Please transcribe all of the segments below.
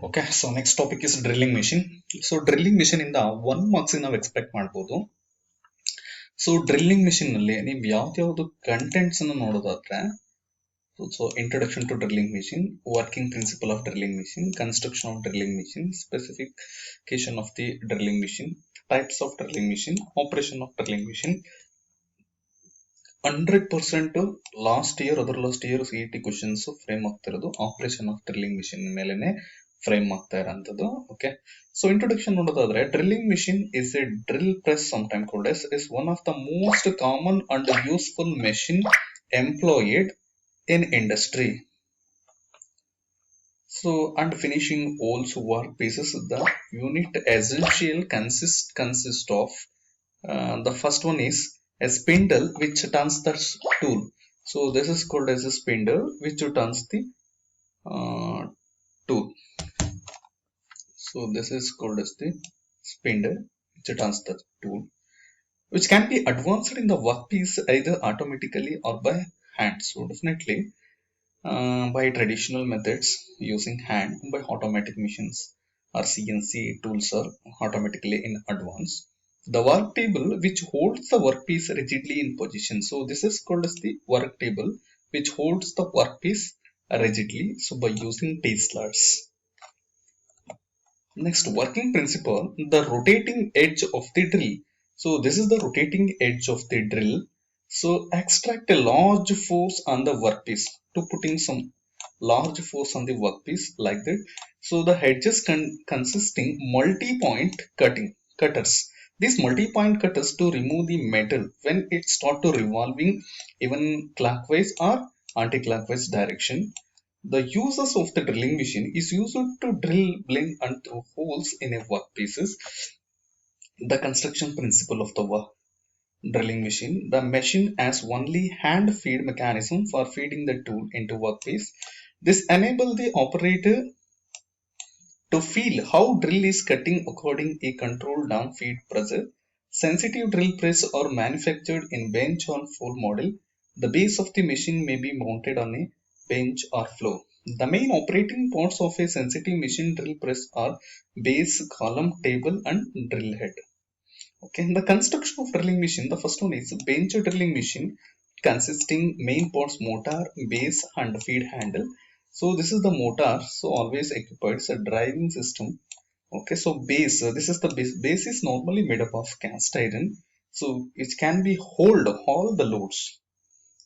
Okay, so next topic is drilling machine. So drilling machine ಇಂದ 1 marks ನಾವು expect ಮಾಡ್ಬೋದು. So drilling machine ನಲ್ಲಿ ನೀವು ಯಾವ್ದು ಕಂಟೆಂಟ್ಸ್ ಅನ್ನು ನೋಡೋದಾದ್ರೆ so introduction to drilling machine, working principle of drilling machine, construction of drilling machine, specification of the drilling machine, types of drilling machine, operation of drilling machine. 100% last year CET questions frame ಆಗ್ತಿರೋದು operation of drilling machine ಮೇಲೆನೆ frame ಆಗ್ತಾ ಇರೋಂಥದ್ದು. Okay, so introduction ನೋಡೋದಾದ್ರೆ drilling machine is a drill press sometime called as is one of the most common and useful machine employed in industry. So and finishing also work pieces, the unit essential consist of the first one is a spindle which turns the tool. So this is called as a spindle which turns the tool. So this is called as the spindle which turns the tool, which can be advanced in the workpiece either automatically or by hand. So definitely by traditional methods using hand, by automatic machines or CNC tools are automatically in advance. The work table which holds the workpiece rigidly in position. So this is called as the work table which holds the workpiece rigidly. So by using T-sluts. Next, working principle, the rotating edge of the drill. So this is the rotating edge of the drill. So extract a large force on the workpiece to putting some large force on the workpiece like that. So the edges consisting multi-point cutters. These multi-point cutters to remove the metal when it start to revolving even clockwise or anti-clockwise direction. The uses of the drilling machine is used to drill, bling and through holes in a workpieces. The construction principle of the drilling machine. The machine has only hand feed mechanism for feeding the tool into workpiece. This enables the operator to feel how drill is cutting according a controlled down feed pressure. Sensitive drill press are manufactured in bench or floor model. The base of the machine may be mounted on a bench or floor. The main operating parts of a sensitive machine drill press are base, column, table and drill head. Okay, the construction of drilling machine, the first one is bench drilling machine consisting main parts motor, base and feed handle. So this is the motor, so always occupies a driving system. Okay, so base, this is the base is normally made up of cast iron, so it can be hold all the loads,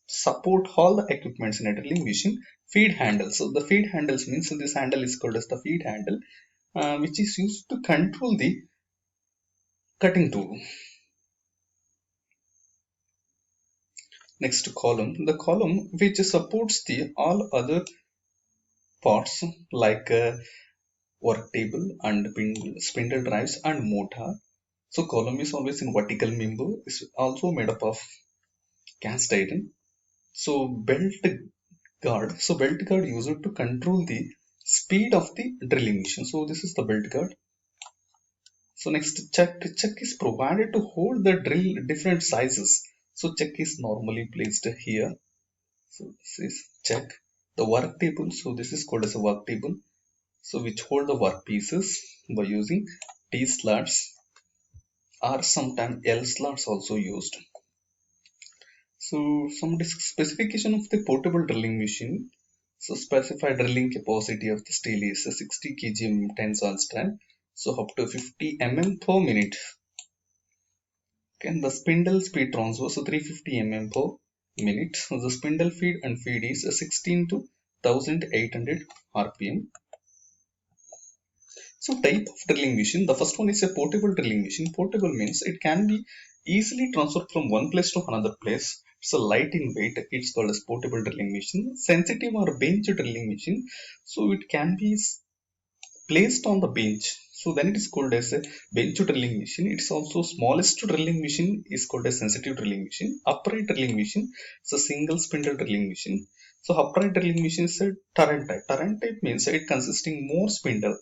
support all the equipments in a drilling machine. Feed handle, so the feed handles means this handle is called as the feed handle, which is used to control the cutting tool. Next column, the column which supports the all other parts like work table and spindle drives and motor. So column is always in vertical member, is also made up of cast iron. So belt guard, so belt guard used to control the speed of the drilling machine. So this is the belt guard. So next, check is provided to hold the drill different sizes. So check is normally placed here. So this is check. The work table, so this is called as a work table, so which hold the work pieces by using T sluts or sometimes L sluts also used. So some specification of the portable drilling machine. So specified drilling capacity of the steel is 60 kg tensile strength, so up to 50 mm per minute. Okay, the spindle speed transfer, so 350 mm per minute. So the spindle feed is 16 to 1800 rpm. So type of drilling machine, the first one is a portable drilling machine. Portable means it can be easily transferred from one place to another place. It's a light in weight, it's called as portable drilling machine. Sensitive or bench drilling machine, so it can be placed on the bench, so then it is called as a bench drilling machine. It's also smallest drilling machine is called a sensitive drilling machine. Upright drilling machine, so single spindle drilling machine. So upright drilling machine is a turret type. Turret type means it consisting more spindle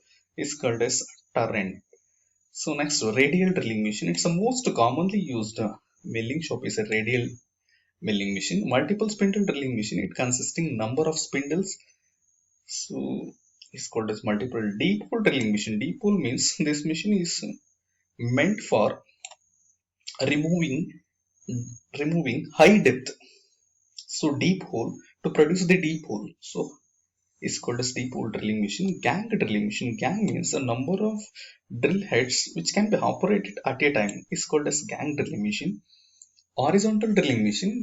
is called as turret. So next, radial drilling machine. It's the most commonly used milling shop is a radial milling machine. Multiple spindle drilling machine, it consisting number of spindles. So is called as multiple deep hole drilling machine. Deep hole means this machine is meant for removing high depth. So deep hole, to produce the deep hole. So is called as deep hole drilling machine. Gang drilling machine. Gang means a number of drill heads which can be operated at a time is called as gang drilling machine. Horizontal drilling machine.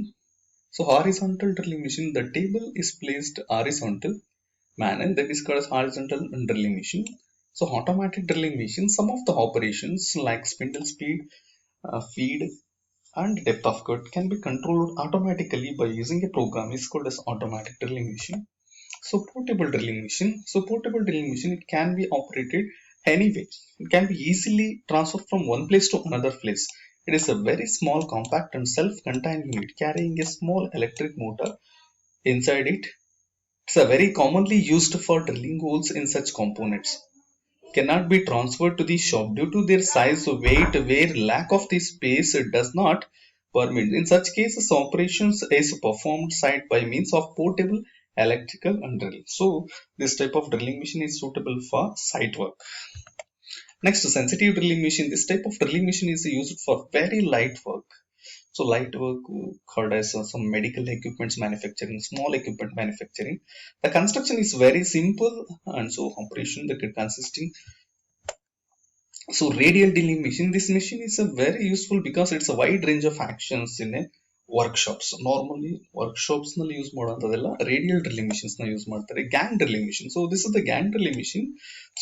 So horizontal drilling machine, the table is placed horizontal manner, that is called as horizontal drilling machine. So automatic drilling machine, some of the operations like spindle speed, feed and depth of cut can be controlled automatically by using a program is called as automatic drilling machine. So portable drilling machine. So portable drilling machine, it can be operated anyway. It can be easily transferred from one place to another place. It is a very small, compact and self-contained unit carrying a small electric motor inside it. It's a very commonly used for drilling holes in such components. Cannot be transferred to the shop due to their size or weight, where lack of the space does not permit. In such cases, operations is performed site by means of portable electrical drill. So this type of drilling machine is suitable for site work. Next, sensitive drilling machine. This type of drilling machine is used for very light work. So light work called as some medical equipments manufacturing, small equipment manufacturing. The construction is very simple and so operation that it consisting. So radial drilling machine, this machine is a very useful because it's a wide range of actions in a workshops. Normally workshops ನಲ್ಲಿ use ಮಾಡೋಂಥದ್ದೆಲ್ಲ radial drilling machines ನ use ಮಾಡ್ತಾರೆ. Gang drilling machine. So this is the gang drilling machine.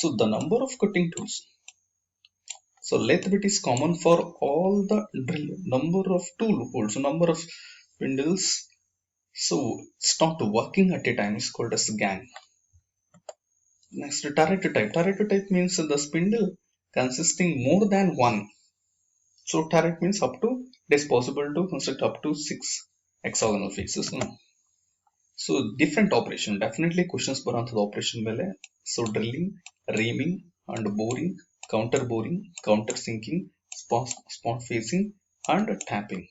So the number of cutting tools. So lathe bit is common for all the drill. Number of tool holes, so number of spindles. So start working at a time is called as gang. Next, turret type. Turret type means the spindle consisting more than one. So turret means up to, it is possible to construct up to 6 hexagonal faces. So different operation, definitely questions ಬರುವಂತದ್ದು operation ಮೇಲೆ. So drilling, reaming and boring, counter boring, counter sinking, spot facing and tapping.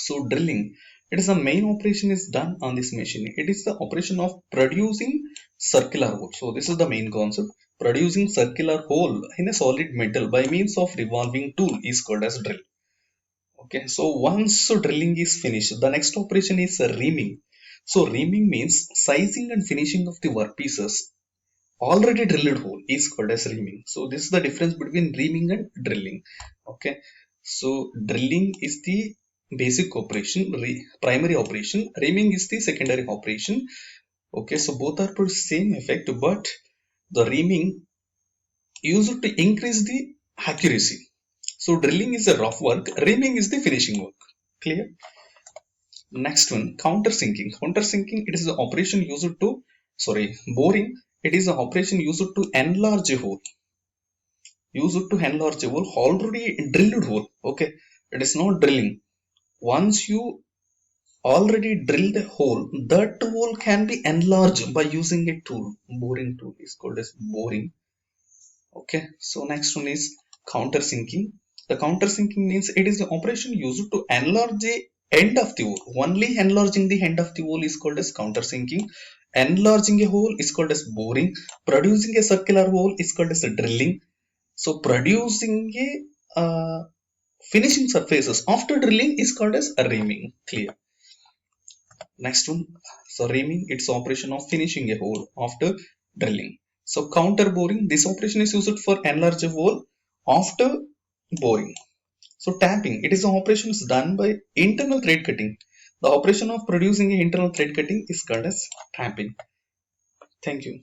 So drilling, it is the main operation is done on this machine. It is the operation of producing circular hole. So this is the main concept. Producing circular hole in a solid metal by means of revolving tool is called as drill. Okay, so once drilling is finished, the next operation is reaming. So reaming means sizing and finishing of the workpieces. Already drilled hole is called as reaming. So this is the difference between reaming and drilling. Okay, so drilling is the basic operation, primary operation. Reaming is the secondary operation. Okay, so both are for same effect, but the reaming used to increase the accuracy. So drilling is a rough work, reaming is the finishing work. Clear? Next one, counter sinking. Counter sinking, it is the operation used to, boring. It is the operation used to enlarge a hole. Already drilled hole. Okay, it is not drilling. Once you already drilled a hole, that hole can be enlarged by using a tool. Boring tool is called as boring. Okay, so next one is counter sinking. The counter sinking means it is the operation used to enlarge the end of the hole. Only enlarging the end of the hole is called as counter sinking. Enlarging a hole is called as boring. Producing a circular hole is called as drilling. So producing a finishing surfaces after drilling is called as reaming. Clear? Next one, so reaming, it's operation of finishing a hole after drilling. So counter boring, this operation is used for enlarge a hole after boring. So tapping, it is an operation is done by internal thread cutting. The operation of producing an internal thread cutting is called as tapping. Thank you.